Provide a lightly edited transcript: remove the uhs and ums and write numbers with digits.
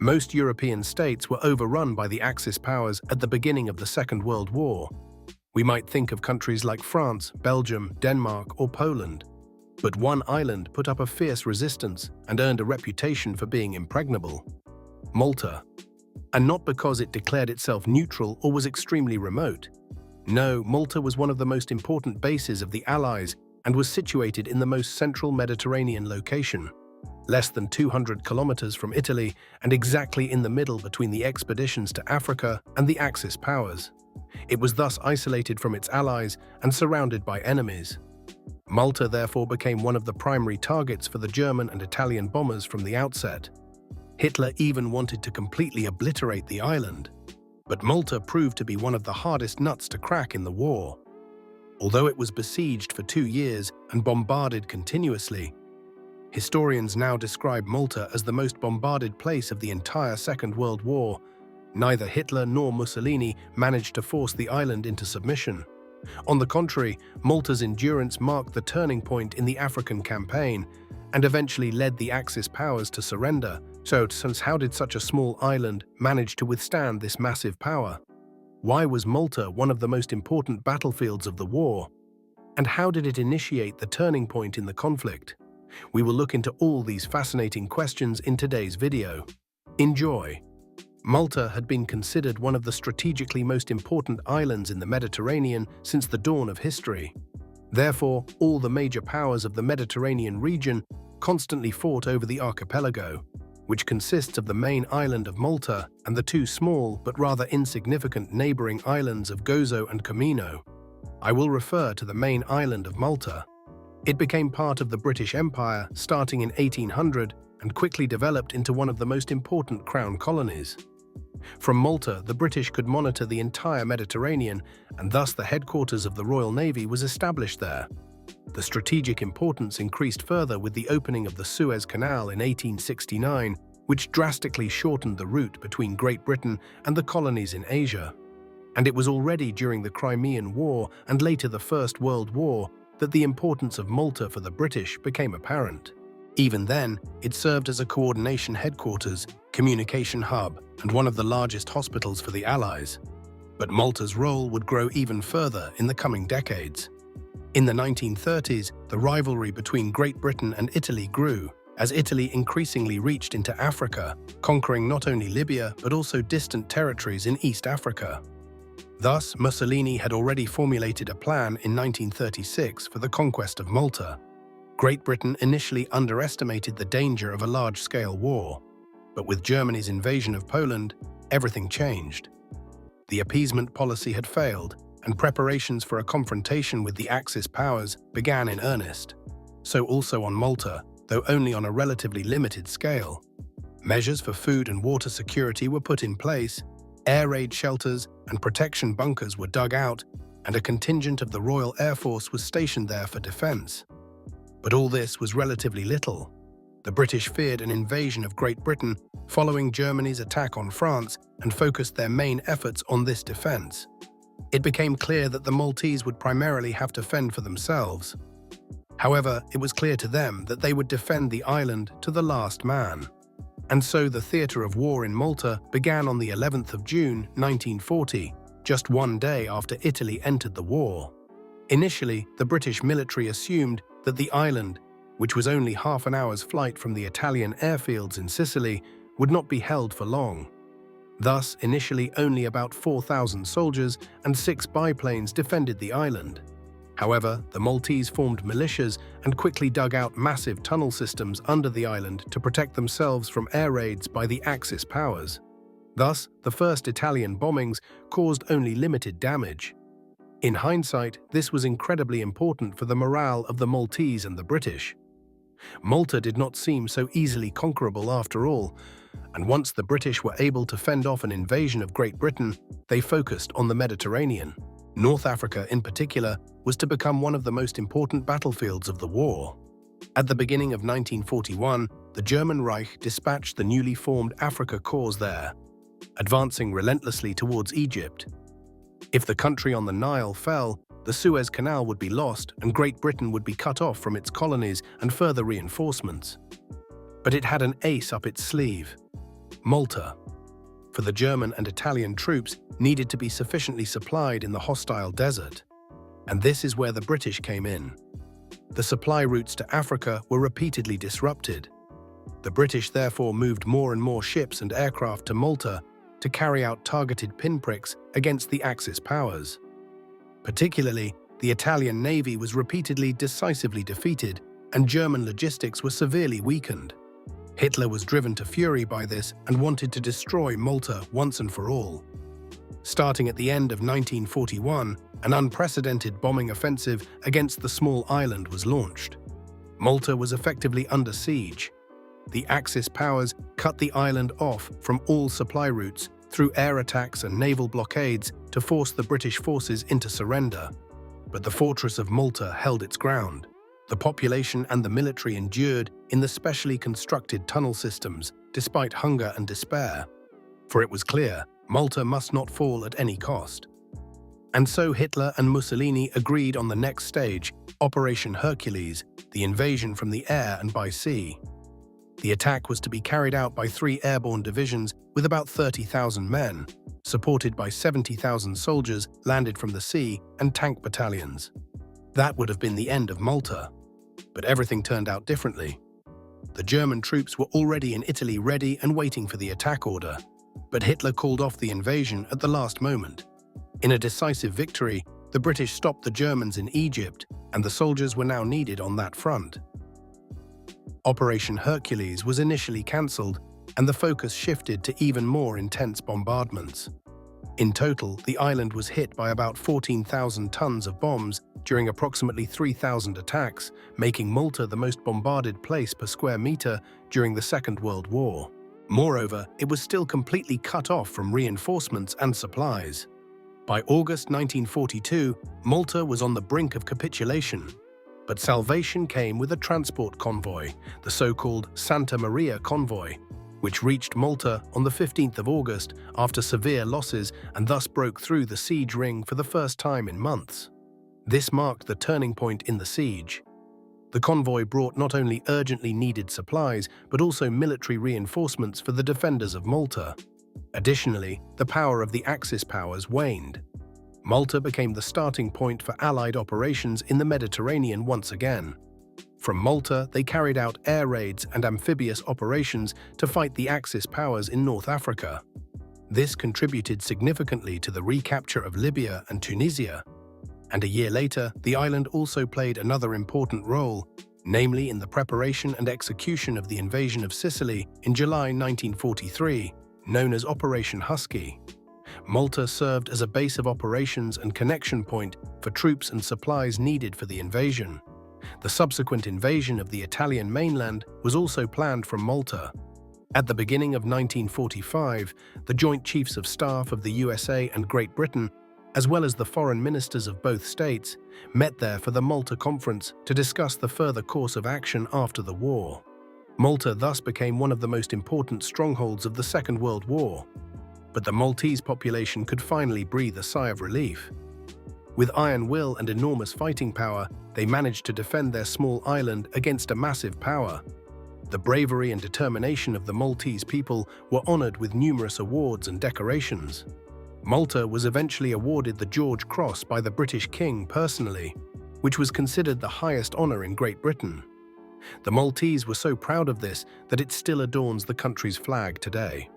Most European states were overrun by the Axis powers at the beginning of the Second World War. We might think of countries like France, Belgium, Denmark, or Poland. But one island put up a fierce resistance and earned a reputation for being impregnable: Malta. And not because it declared itself neutral or was extremely remote. No, Malta was one of the most important bases of the Allies and was situated in the most central Mediterranean location, less than 200 kilometers from Italy and exactly in the middle between the expeditions to Africa and the Axis powers. It was thus isolated from its allies and surrounded by enemies. Malta therefore became one of the primary targets for the German and Italian bombers from the outset. Hitler even wanted to completely obliterate the island, but Malta proved to be one of the hardest nuts to crack in the war. Although it was besieged for 2 years and bombarded continuously, historians now describe Malta as the most bombarded place of the entire Second World War. Neither Hitler nor Mussolini managed to force the island into submission. On the contrary, Malta's endurance marked the turning point in the African campaign and eventually led the Axis powers to surrender. So, how did such a small island manage to withstand this massive power? Why was Malta one of the most important battlefields of the war? And how did it initiate the turning point in the conflict? We will look into all these fascinating questions in today's video. Enjoy! Malta had been considered one of the strategically most important islands in the Mediterranean since the dawn of history. Therefore, all the major powers of the Mediterranean region constantly fought over the archipelago, which consists of the main island of Malta and the two small but rather insignificant neighboring islands of Gozo and Comino. I will refer to the main island of Malta. It became part of the British Empire starting in 1800 and quickly developed into one of the most important crown colonies. From Malta, the British could monitor the entire Mediterranean, and thus the headquarters of the Royal Navy was established there. The strategic importance increased further with the opening of the Suez Canal in 1869, which drastically shortened the route between Great Britain and the colonies in Asia. And it was already during the Crimean War and later the First World War that the importance of Malta for the British became apparent. Even then, it served as a coordination headquarters, communication hub, and one of the largest hospitals for the Allies. But Malta's role would grow even further in the coming decades. In the 1930s, the rivalry between Great Britain and Italy grew, as Italy increasingly reached into Africa, conquering not only Libya but also distant territories in East Africa. Thus, Mussolini had already formulated a plan in 1936 for the conquest of Malta. Great Britain initially underestimated the danger of a large-scale war, but with Germany's invasion of Poland, everything changed. The appeasement policy had failed, and preparations for a confrontation with the Axis powers began in earnest. So also on Malta, though only on a relatively limited scale. Measures for food and water security were put in place, air raid shelters and protection bunkers were dug out, and a contingent of the Royal Air Force was stationed there for defense. But all this was relatively little. The British feared an invasion of Great Britain following Germany's attack on France and focused their main efforts on this defense. It became clear that the Maltese would primarily have to fend for themselves. However, it was clear to them that they would defend the island to the last man. And so the theatre of war in Malta began on the 11th of June, 1940, just one day after Italy entered the war. Initially, the British military assumed that the island, which was only half an hour's flight from the Italian airfields in Sicily, would not be held for long. Thus, initially only about 4,000 soldiers and 6 biplanes defended the island. However, the Maltese formed militias and quickly dug out massive tunnel systems under the island to protect themselves from air raids by the Axis powers. Thus, the first Italian bombings caused only limited damage. In hindsight, this was incredibly important for the morale of the Maltese and the British. Malta did not seem so easily conquerable after all, and once the British were able to fend off an invasion of Great Britain, they focused on the Mediterranean. North Africa, in particular, was to become one of the most important battlefields of the war. At the beginning of 1941, the German Reich dispatched the newly formed Afrika Korps there, advancing relentlessly towards Egypt. If the country on the Nile fell, the Suez Canal would be lost and Great Britain would be cut off from its colonies and further reinforcements. But it had an ace up its sleeve. Malta. For the German and Italian troops needed to be sufficiently supplied in the hostile desert. And this is where the British came in. The supply routes to Africa were repeatedly disrupted. The British therefore moved more and more ships and aircraft to Malta to carry out targeted pinpricks against the Axis powers. Particularly, the Italian navy was repeatedly decisively defeated, and German logistics were severely weakened. Hitler was driven to fury by this and wanted to destroy Malta once and for all. Starting at the end of 1941, an unprecedented bombing offensive against the small island was launched. Malta was effectively under siege. The Axis powers cut the island off from all supply routes through air attacks and naval blockades to force the British forces into surrender. But the fortress of Malta held its ground. The population and the military endured in the specially constructed tunnel systems, despite hunger and despair. For it was clear, Malta must not fall at any cost. And so Hitler and Mussolini agreed on the next stage, Operation Hercules, the invasion from the air and by sea. The attack was to be carried out by 3 airborne divisions with about 30,000 men, supported by 70,000 soldiers landed from the sea and tank battalions. That would have been the end of Malta. But everything turned out differently. The German troops were already in Italy ready and waiting for the attack order. But Hitler called off the invasion at the last moment. In a decisive victory, the British stopped the Germans in Egypt, and the soldiers were now needed on that front. Operation Hercules was initially cancelled, and the focus shifted to even more intense bombardments. In total, the island was hit by about 14,000 tons of bombs during approximately 3,000 attacks, making Malta the most bombarded place per square meter during the Second World War. Moreover, it was still completely cut off from reinforcements and supplies. By August 1942, Malta was on the brink of capitulation. But salvation came with a transport convoy, the so-called Santa Maria Convoy, which reached Malta on the 15th of August after severe losses and thus broke through the siege ring for the first time in months. This marked the turning point in the siege. The convoy brought not only urgently needed supplies, but also military reinforcements for the defenders of Malta. Additionally, the power of the Axis powers waned. Malta became the starting point for Allied operations in the Mediterranean once again. From Malta, they carried out air raids and amphibious operations to fight the Axis powers in North Africa. This contributed significantly to the recapture of Libya and Tunisia. And a year later, the island also played another important role, namely in the preparation and execution of the invasion of Sicily in July 1943, known as Operation Husky. Malta served as a base of operations and connection point for troops and supplies needed for the invasion. The subsequent invasion of the Italian mainland was also planned from Malta. At the beginning of 1945, the Joint Chiefs of Staff of the USA and Great Britain, as well as the foreign ministers of both states, met there for the Malta Conference to discuss the further course of action after the war. Malta thus became one of the most important strongholds of the Second World War. But the Maltese population could finally breathe a sigh of relief. With iron will and enormous fighting power, they managed to defend their small island against a massive power. The bravery and determination of the Maltese people were honored with numerous awards and decorations. Malta was eventually awarded the George Cross by the British King personally, which was considered the highest honor in Great Britain. The Maltese were so proud of this that it still adorns the country's flag today.